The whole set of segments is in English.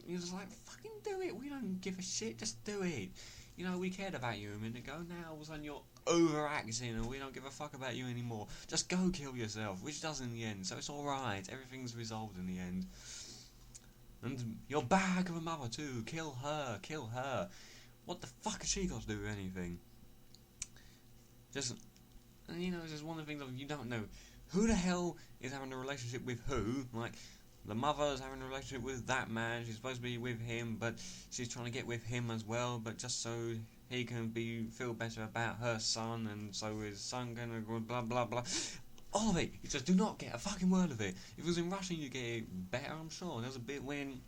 you're just like, fucking do it. We don't give a shit. Just do it. You know, we cared about you a minute ago. Now all of a sudden you're overacting, and we don't give a fuck about you anymore. Just go kill yourself, which does in the end. So it's all right. Everything's resolved in the end. And your bag of a mother too. Kill her. Kill her. What the fuck has she got to do with anything? Just, and you know, it's just one of the things of you don't know who the hell is having a relationship with who. Like, the mother's having a relationship with that man. She's supposed to be with him, but she's trying to get with him as well. But just so he can feel better about her son, and so his son gonna go blah blah blah. All of it. You just do not get a fucking word of it. If it was in Russian, you get it better, I'm sure. There was a bit when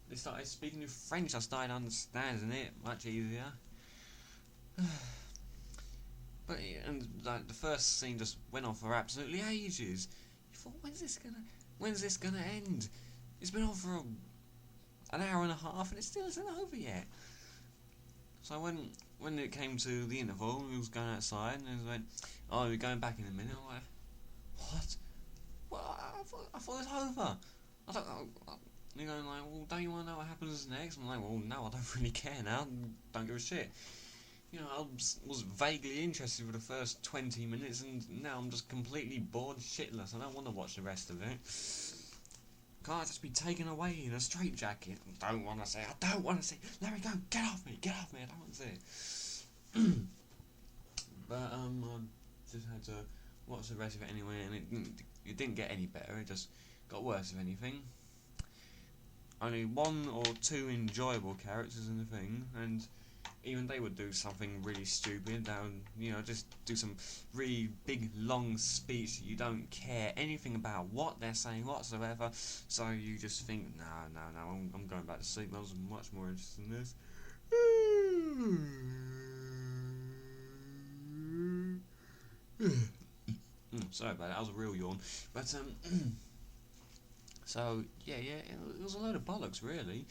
they started speaking in French, I started understanding it much easier. But and like the first scene just went on for absolutely ages. You thought, when's this gonna end? It's been on for an hour and a half, and it still isn't over yet. So when it came to the interval, we was going outside, and he went, "Oh, we're going back in a minute." I'm like, "What? Well, I thought it was over." I don't. You're going like, "Well, don't you want to know what happens next?" I'm like, "Well, no, I don't really care now. Don't give a shit." You know, I was vaguely interested for the first 20 minutes, and now I'm just completely bored shitless. I don't want to watch the rest of it. Can't I just be taken away in a straitjacket? I don't want to see. Let me go. Get off me. I don't want to see it. But I just had to watch the rest of it anyway, and it didn't get any better. It just got worse, if anything. Only one or two enjoyable characters in the thing, and even they would do something really stupid. They would, you know, just do some really big, long speech. You don't care anything about what they're saying whatsoever. So you just think, no, I'm going back to sleep. I was much more interested in this. Sorry about that. That was a real yawn. But so yeah, it was a load of bollocks, really,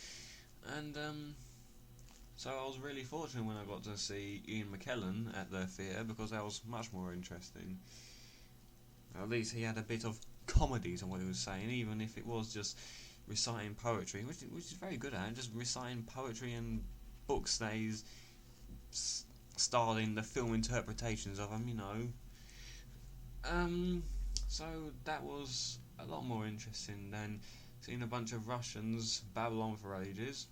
and So I was really fortunate when I got to see Ian McKellen at the theatre, because that was much more interesting. At least he had a bit of comedy to what he was saying, even if it was just reciting poetry, which is very good at, just reciting poetry and books that he's starred in the film interpretations of them, you know. So that was a lot more interesting than seeing a bunch of Russians babble on for ages.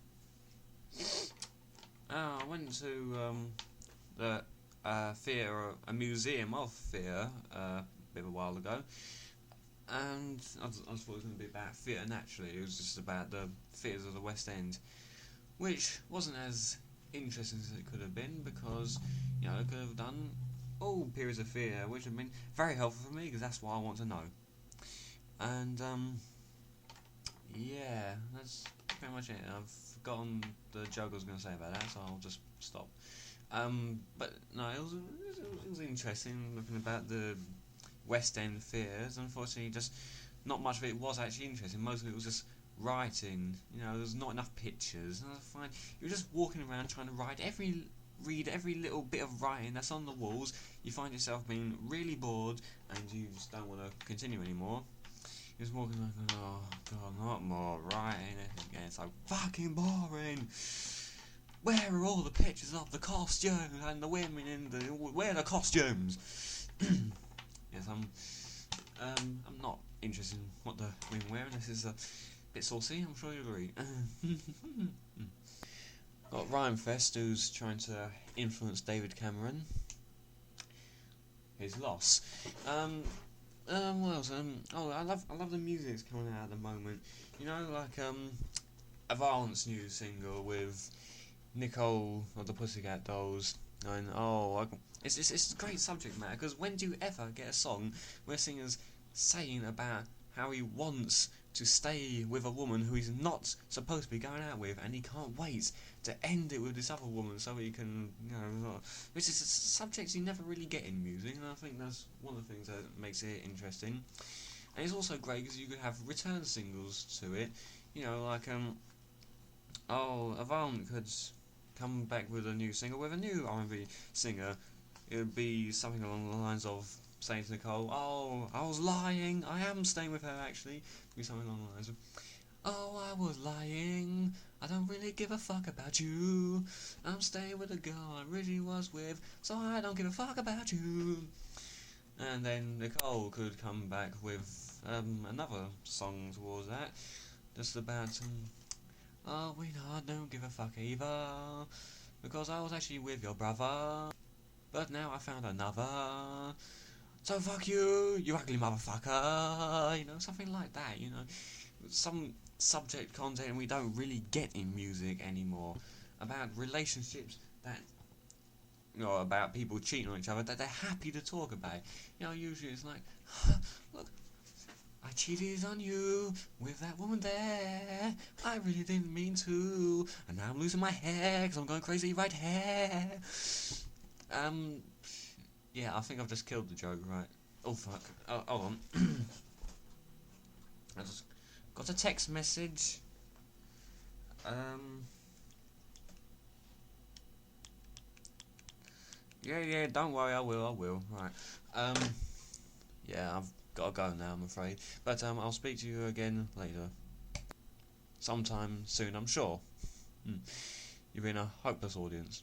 I went to the theatre, a museum of theatre, a bit of a while ago, and I thought it was going to be about theatre naturally. It was just about the theatres of the West End, which wasn't as interesting as it could have been, because, you know, it could have done all periods of theatre, which would have been very helpful for me, because that's what I want to know. And yeah, that's pretty much it. I've forgotten the joke I was going to say about that, so I'll just stop. But no, it was interesting looking about the West End theatres. Unfortunately, just not much of it was actually interesting. Most of it was just writing. You know, there's not enough pictures. And I find you're just walking around trying to read every little bit of writing that's on the walls. You find yourself being really bored, and you just don't want to continue anymore. You're just walking like, oh god, not more writing. It's so fucking boring. Where are all the pictures of the costumes and the women in the? Where are the costumes? Yes, I'm not interested in what the women wear. This is a bit saucy. I'm sure you agree. Got Ryan Fest, who's trying to influence David Cameron. His loss. What else? I love the music that's coming out at the moment. You know, like Avant's new single with Nicole of the Pussycat Dolls, and it's a great subject matter, because when do you ever get a song where singers saying about how he wants to stay with a woman who he's not supposed to be going out with, and he can't wait to end it with this other woman so he can, you know, which is a subject you never really get in music, and I think that's one of the things that makes it interesting. And it's also great because you could have return singles to it, you know, like Avant could come back with a new single with a new R&B singer. It would be something along the lines of saying to Nicole, "Oh, I was lying. I am staying with her, actually." It'd be something along the lines of, "Oh, I was lying. I don't really give a fuck about you. I'm staying with the girl I really was with, so I don't give a fuck about you. And then Nicole could come back with another song towards that, just about oh, we don't give a fuck either, because I was actually with your brother, but now I found another. So fuck you, you ugly motherfucker. You know, something like that. You know, some subject content we don't really get in music anymore about relationships that, you know, about people cheating on each other that they're happy to talk about. You know, usually it's like, look, I cheated on you with that woman there. I really didn't mean to, and now I'm losing my hair because I'm going crazy right here. Yeah, I think I've just killed the joke, right? Oh fuck. Oh, hold on. I just got a text message. Yeah, don't worry, I will. Right. Yeah, I've got to go now, I'm afraid. But I'll speak to you again later. Sometime soon, I'm sure. You've been a hopeless audience.